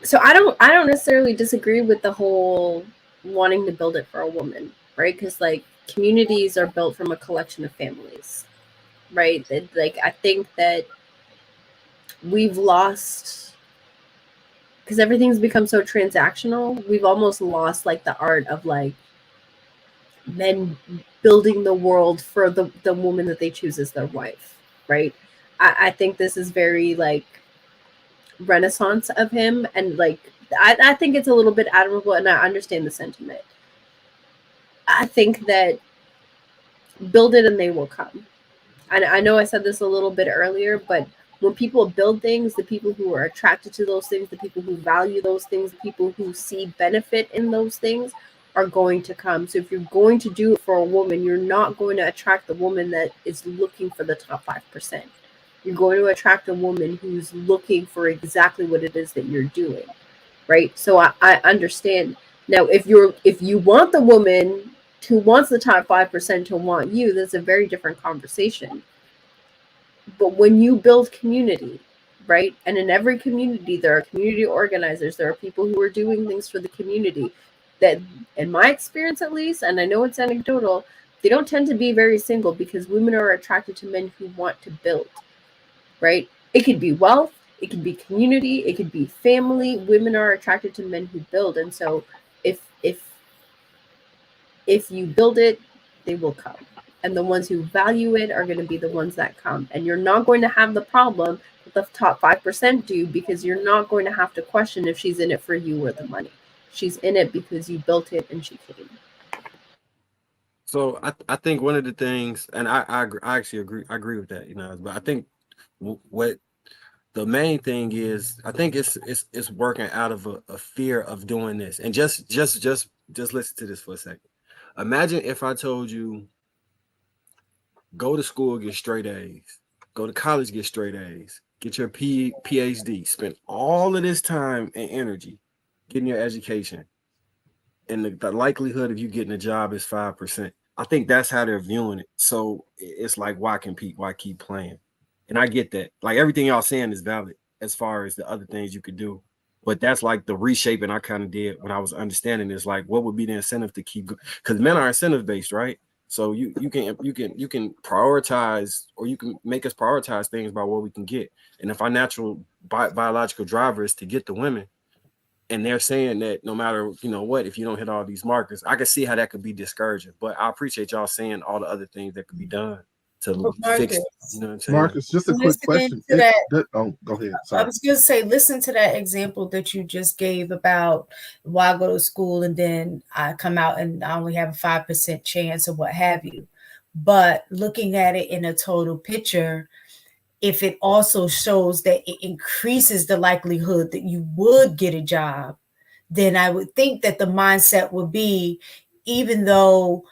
So I don't necessarily disagree with the whole wanting to build it for a woman, right? Because like communities are built from a collection of families, right? Like I think that we've lost, because everything's become so transactional. We've almost lost like the art of like men building the world for the woman that they choose as their wife, right? I think this is very like renaissance of him, and like I think it's a little bit admirable, and I understand the sentiment. I think that build it and they will come. And I know I said this a little bit earlier, but when people build things, the people who are attracted to those things, the people who value those things, the people who see benefit in those things are going to come. So if you're going to do it for a woman, you're not going to attract the woman that is looking for the top 5%. You're going to attract a woman who's looking for exactly what it is that you're doing, right? So I understand. Now if you want the woman who wants the top 5% to want you, that's a very different conversation. But when you build community, right? And in every community, there are community organizers, there are people who are doing things for the community that, in my experience at least, and I know it's anecdotal, they don't tend to be very single because women are attracted to men who want to build, right? It could be wealth, it could be community, it could be family. Women are attracted to men who build. And so if you build it, they will come. And the ones who value it are going to be the ones that come. And you're not going to have the problem that the top 5% do, because you're not going to have to question if she's in it for you or the money. She's in it because you built it and she came. So I think one of the things, and I actually agree with that, you know, but I think what the main thing is, I think it's working out of a fear of doing this. And just listen to this for a second. Imagine if I told you, go to school, get straight A's, go to college, get straight A's, get your PhD, spend all of this time and energy getting your education, and the likelihood of you getting a job is 5%. I think that's how they're viewing it. So it's like, why compete? Why keep playing? And I get that. Like, everything y'all saying is valid as far as the other things you could do. But that's like the reshaping I kind of did when I was understanding this. Like, what would be the incentive to keep? Because men are incentive based, right? So you can prioritize, or you can make us prioritize things by what we can get. And if our natural biological driver is to get the women, and they're saying that no matter what, if you don't hit all these markers, I can see how that could be discouraging. But I appreciate y'all saying all the other things that could be done But to fix it. You Marcus, know what I'm saying? Marcus, just a quick listening question. to that, Oh, go ahead. I Sorry. was going to say, listen to that example that you just gave about why I go to school and then I come out and I only have a 5% chance or what have you. But looking at it in a total picture, if it also shows that it increases the likelihood that you would get a job, then I would think that the mindset would be, even though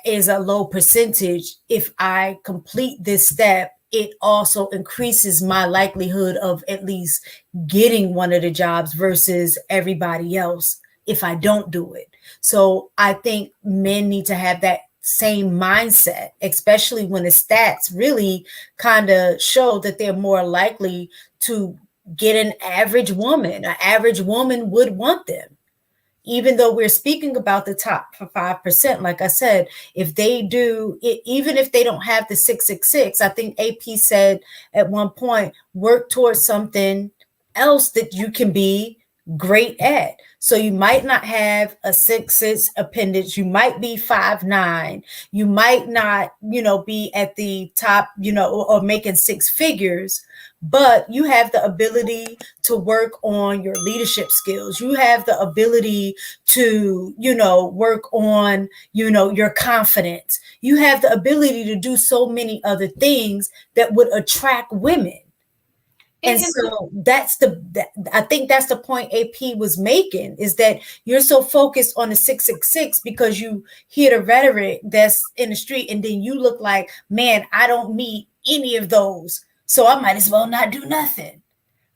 is a low percentage, if I complete this step, it also increases my likelihood of at least getting one of the jobs versus everybody else if I don't do it. So I think men need to have that same mindset, especially when the stats really kind of show that they're more likely to get an average woman. An average woman would want them, even though we're speaking about the top 5%. Like I said, if they do it, even if they don't have the 666, I think AP said at one point, work towards something else that you can be great at. So you might not have a 6'6" appendage, you might be 5'9", you might not, be at the top, or making six figures, but you have the ability to work on your leadership skills. You have the ability to, work on, your confidence. You have the ability to do so many other things that would attract women. And so I think that's the point AP was making, is that you're so focused on the 666 because you hear the rhetoric that's in the street, and then you look like, man, I don't meet any of those, so I might as well not do nothing.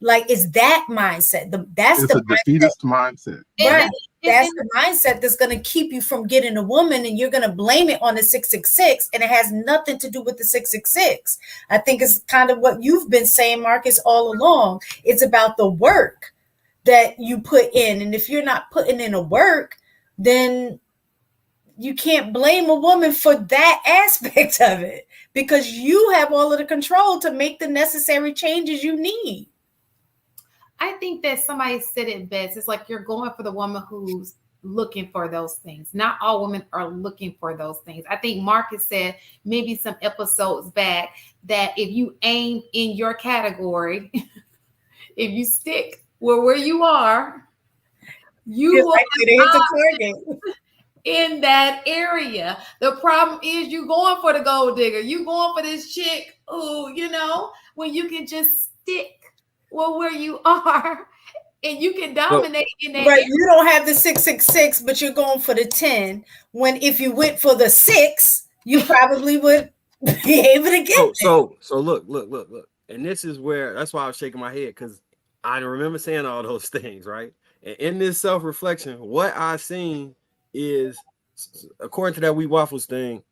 Like, it's that mindset. That's It's the a mindset. defeatist mindset. Right. That's the mindset that's going to keep you from getting a woman, and you're going to blame it on the 666, and it has nothing to do with the 666. I think it's kind of what you've been saying, Marcus, all along. It's about the work. that you put in. And if you're not putting in a work, then you can't blame a woman for that aspect of it, because you have all of the control to make the necessary changes you need. I think that somebody said it best. It's like you're going for the woman who's looking for those things. Not all women are looking for those things. I think Marcus said maybe some episodes back that if you aim in your category, if you stick where you are, you will hit the target in that area. The problem is you going for the gold digger. You going for this chick who, when you can just stick where you are and you can dominate in that right area. You don't have the 666, but you're going for the 10, when if you went for the 6, you probably would be able to get it. So look, and this is where, that's why I was shaking my head, because I remember saying all those things, right? And in this self-reflection, what I've seen is, according to that We Waffles thing,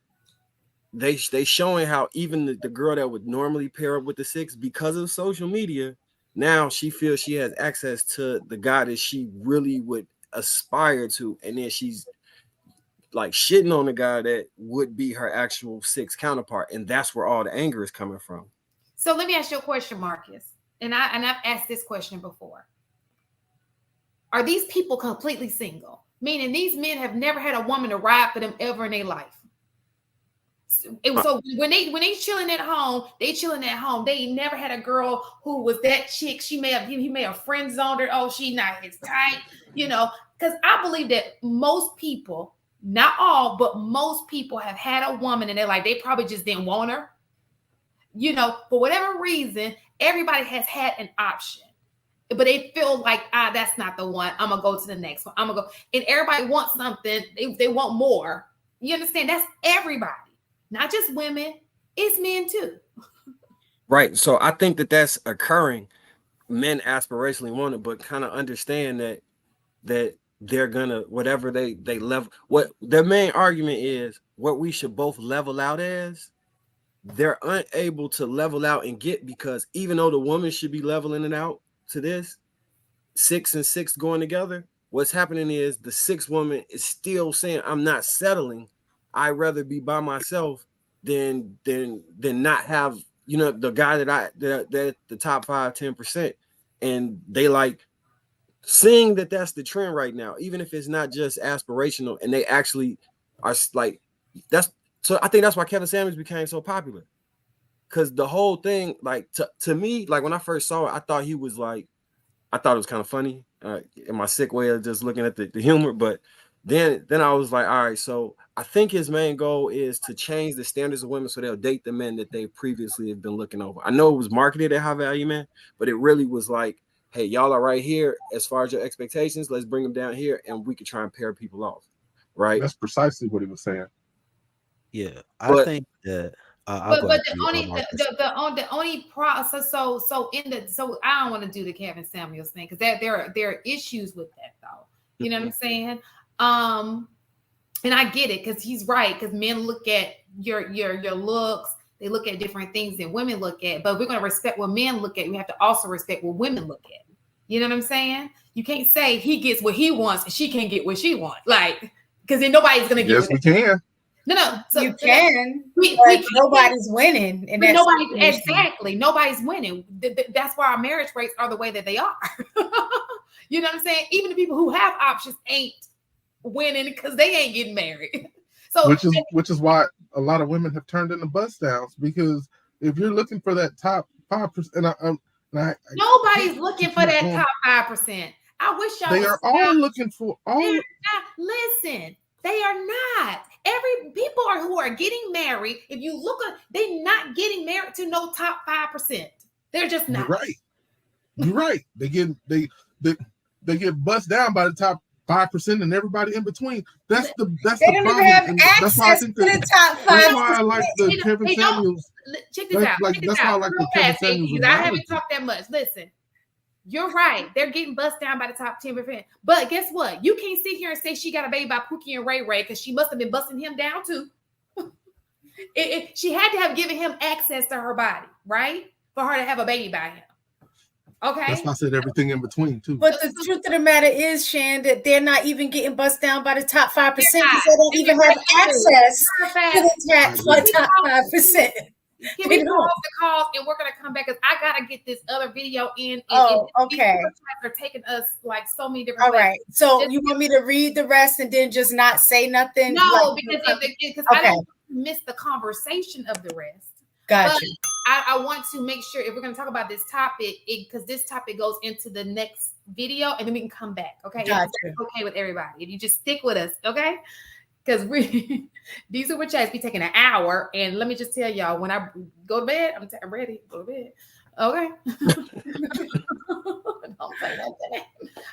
they showing how even the girl that would normally pair up with the 6, because of social media, now she feels she has access to the guy that she really would aspire to, and then she's like shitting on the guy that would be her actual 6 counterpart, and that's where all the anger is coming from. So let me ask you a question, Marcus, and I've asked this question before. Are these people completely single? Meaning these men have never had a woman to ride for them ever in their life. So when they chilling at home, They never had a girl who was that chick. He may have friend zoned her. Oh, she not his type, because I believe that most people, not all, but most people have had a woman and they're like, they probably just didn't want her. For whatever reason, everybody has had an option, but they feel like, that's not the one. I'm going to go to the next one. I'm going to go. And everybody wants something. They want more. You understand? That's everybody. Not just women, it's men too. Right. So I think that that's occurring. Men aspirationally want it, but kind of understand that they're gonna, whatever they level, what their main argument is, what we should both level out as, they're unable to level out and get, because even though the woman should be leveling it out to this 6 and 6 going together, what's happening is the 6 woman is still saying, I'm not settling. I'd rather be by myself than not have, the guy that the top 5-10%. And they like seeing that that's the trend right now, even if it's not just aspirational, and they actually are like, so I think that's why Kevin Samuels became so popular. Because the whole thing, like to me, like when I first saw it, I thought it was kind of funny, in my sick way of just looking at the humor. But then I was like, all right, so I think his main goal is to change the standards of women so they'll date the men that they previously have been looking over. I know it was marketed at High Value Men, but it really was like, hey, y'all are right here as far as your expectations. Let's bring them down here, and we can try and pair people off, right? That's precisely what he was saying. Yeah, I think that. But the only process, so I don't want to do the Kevin Samuels thing, because there are issues with that though. You know what I'm saying? And I get it, because he's right, because men look at your looks, they look at different things than women look at. But we're going to respect what men look at. We have to also respect what women look at. You know what I'm saying? You can't say he gets what he wants and she can't get what she wants, like, because then nobody's going to get. Yes, we can. No. So you can. Nobody's winning. And nobody's winning. That's why our marriage rates are the way that they are. You know what I'm saying? Even the people who have options ain't winning because they ain't getting married. So which is why a lot of women have turned into bust downs, because if you're looking for that top 5%, nobody's looking for that top 5%. I wish y'all. They are all looking for all. Listen, they are not. People who are getting married, if you look at, they're not getting married to no top 5%. They're just not. You're right. They get bust down by the top 5% and everybody in between. That's the problem. That's why I think the top 5%. That's why I like the Kevin Samuels. Check this out. That's why I like the Kevin Samuels. I haven't talked that much. Listen. You're right. They're getting bust down by the top 10%. But guess what? You can't sit here and say she got a baby by Pookie and Ray Ray, because she must have been busting him down too. She had to have given him access to her body, right? For her to have a baby by him. Okay. That's why I said everything in between too. But the truth of the matter is, Shan, that they're not even getting bust down by the top 5% because they don't even have access to the top 5%. Can we pause the calls and we're gonna come back because I gotta get this other video in. Okay. They're taking us like so many different. All right. So you want me to read the rest and then just not say nothing? No, because I don't miss the conversation of the rest. Gotcha. But I want to make sure if we're going to talk about this topic, because this topic goes into the next video, and then we can come back. Okay, gotcha. It's okay with everybody if you just stick with us. Okay, because these super chats be taking an hour, and let me just tell y'all, when I go to bed, I'm ready. Go to bed. Okay. Don't say that today.